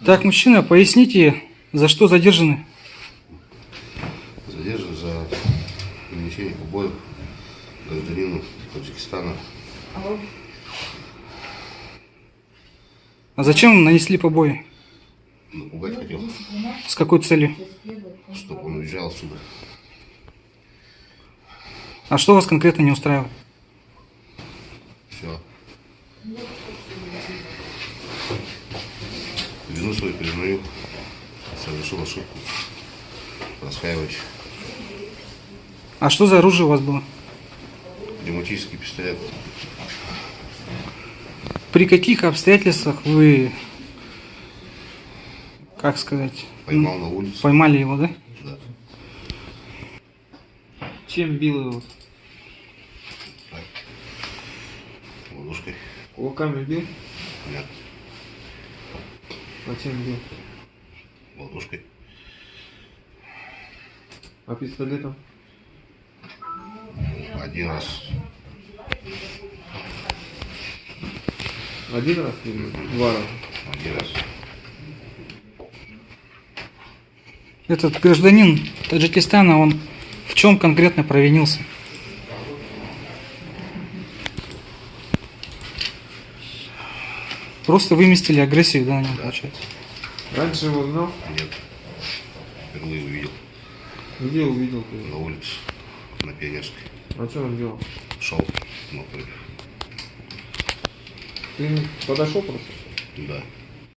Так, мужчина, поясните, за что задержаны? Задержан за нанесение побоев гражданину Таджикистана. А зачем нанесли побои? Напугать хотел, С какой целью? чтобы он уезжал отсюда. А что вас конкретно не устраивает? Все. Вину свою признаю. Совершил ошибку. Раскаиваюсь. А что за оружие у вас было? Пневматический пистолет. При каких обстоятельствах вы, как сказать, Поймал на улице. поймали его, да? Да. Чем бил его? Так. Ладошкой. Кулаками бил? Нет. А чем бил? Ладошкой. А пистолетом? Один раз. Один раз или два раза? Один раз. Этот гражданин Таджикистана, он в чем конкретно провинился? Просто выместили агрессию, да, на него, получается? Раньше его знал? Нет. Впервые увидел. Где увидел ты? На улице. На Пионерской. А что он делал? Шел. Мокрый. Ты подошел просто? Да.